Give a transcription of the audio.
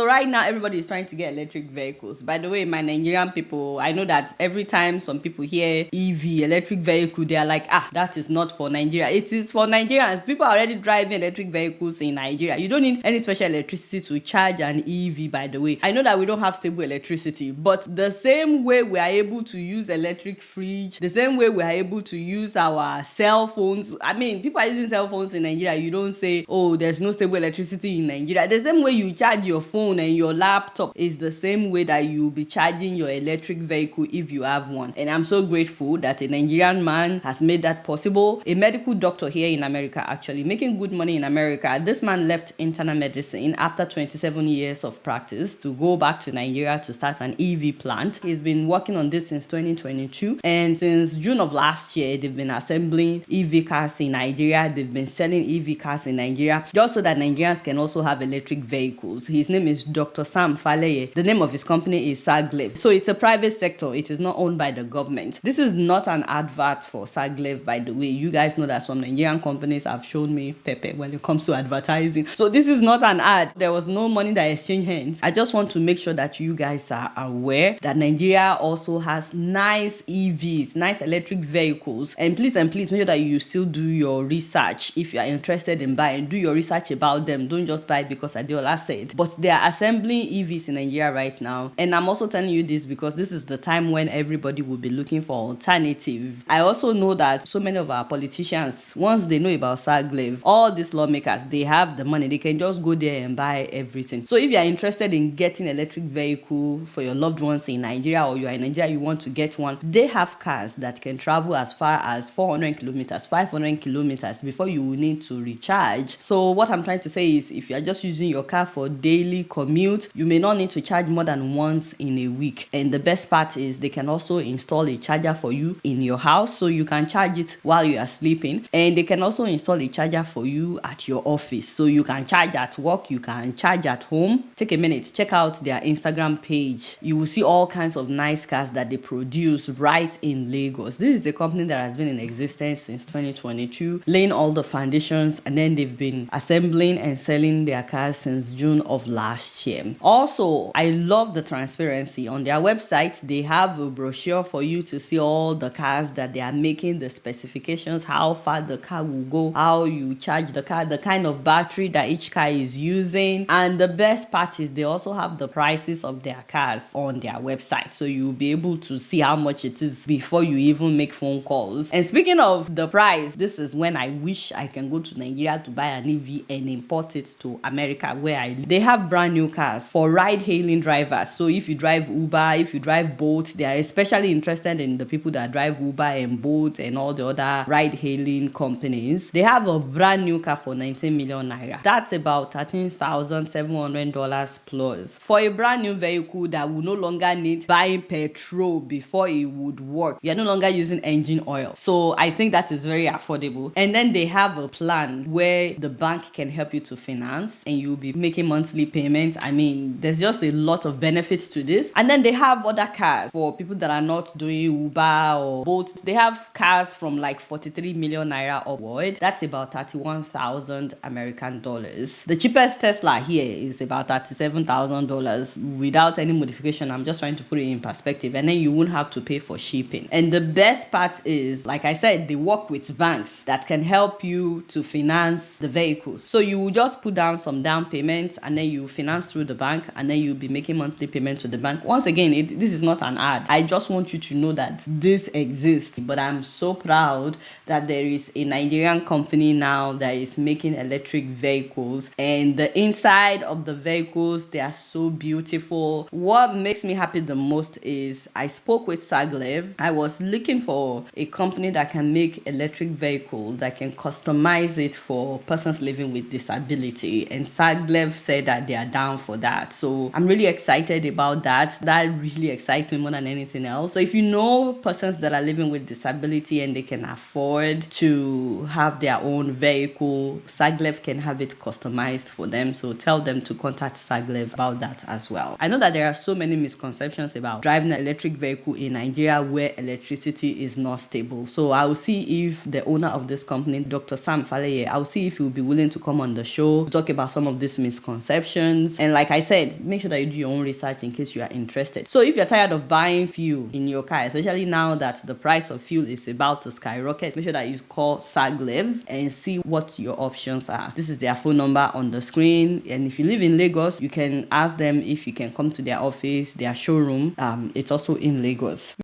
right now, everybody is trying to get electric vehicles. By the way, my Nigerian people, I know that every time some people hear EV, electric vehicle, they are like, that is not for Nigeria. It is for Nigerians. People are already driving electric vehicles in Nigeria. You don't need any special electricity to charge an EV, by the way. I know that we don't have stable electricity, but the same way we are able to use electric fridge, the same way we are able to use our cell phones. I mean, people are using cell phones in Nigeria. You don't say, oh, there's no stable electricity in Nigeria. The same way you charge your phone and your laptop is the same way that you'll be charging your electric vehicle if you have one. And I'm so grateful that a Nigerian man has made that possible. A medical doctor here in America, actually making good money in America. This man left internal medicine after 27 years of practice to go back to Nigeria to start an EV plant. He's been working on this since 2022, and since June of last year they've been assembling EV cars in Nigeria. They've been selling EV cars in Nigeria just so that Nigerians can also have electric vehicles. His name is Dr. Sam Faleye. The name of his company is SAGLEV. So it's a private sector. It is not owned by the government. This is not an advert for SAGLEV, by the way. You guys know that some Nigerian companies have shown me pepe when it comes to advertising. So this is not an ad. There was no money that exchanged hands. I just want to make sure that you guys are aware that Nigeria also has nice EVs, nice electric vehicles. And please make sure that you still do your research. If you are interested in buying, do your research about them. Don't just buy because Adeola said. But they are assembling EVs in Nigeria right now. And I'm also telling you this because this is the time when everybody will be looking for alternative. I also know that so many of our politicians, once they know about SAGLEV, all these lawmakers, they have the money. They can just go there and buy everything. So if you are interested in getting electric vehicle for your loved ones in Nigeria, or you are in Nigeria, you want to get one, they have cars that can travel as far as 400 kilometers, 500 kilometers before you will need to recharge. So what I'm trying to say is, if you are just using your car for daily commute, you may not need to charge more than once in a week. And the best part is they can also install a charger for you in your house, so you can charge it while you are sleeping. And they can also install a charger for you at your office, so you can charge at work, you can charge at home. Take a minute, check out their Instagram page. You will see all kinds of nice cars that they produce right in Lagos. This is a company that has been in existence since 2022, laying all the foundations, and then they've been assembling and selling their cars since June of last year. Also, I love the transparency. On their website, they have a brochure for you to see all the cars that they are making, the specifications, how far the car will go, how you charge the car, the kind of battery that each car is using. And the best part is they also have the prices of their cars on their website, so you'll be able to see how much it is before you even make phone calls. And speaking of the price, this is when I wish I can go to Nigeria to buy an EV and import it to America where I live. They have brand new cars for ride-hailing drivers. So if you drive Uber, if you drive Bolt, they are especially interested in the people that drive Uber and Bolt and all the other ride-hailing companies. They have a brand new car for 19 million naira. That's about $13,700 plus for a brand new vehicle that will no longer need buying petrol before it would work. You're no longer using engine oil. So I think that is very affordable. And then they have a plan where the bank can help you to finance and you'll be making monthly payments. I mean, there's just a lot of benefits to this. And then they have other cars for people that are not doing Uber or Bolt. They have cars from like 43 million naira upward. That's about 31,000 American dollars. The cheapest Tesla here is about $37,000 without any modification. I'm just trying to put it in perspective, and then you won't have to pay for shipping. And the best part is, like I said, they work with banks that can help you to finance the vehicles. So you will just put down some down payments and then you finance through the bank, and then you'll be making monthly payments to the bank. Once again, this is not an ad. I just want you to know that this exists. But I'm so proud that there is a Nigerian company now that is making electric vehicles, and the inside of the vehicles, they are so beautiful. What makes me happy the most is I spoke with SAGLEV. I was looking for a company that can make electric vehicles that can customize it for persons living with disability, and SAGLEV said that they are down for that. So I'm really excited about that. That really excites me more than anything else. So if you know persons that are living with disability and they can afford to have their own vehicle, SAGLEV can have it customized for them. So tell them to contact SAGLEV about that as well. I know that there are so many misconceptions about driving an electric vehicle in Nigeria where electricity is not stable. So I will see if the owner of this company, Dr. Sam Faleye, I'll see if he will be willing to come on the show to talk about some of these misconceptions. And like I said, make sure that you do your own research in case you are interested. So if you're tired of buying fuel in your car, especially now that the price of fuel is about to skyrocket, make sure that you call SAGLEV and see what your options are. This is their phone number on the screen, and if you live in Lagos, you can ask them if you can come to their office, their showroom. It's also in Lagos.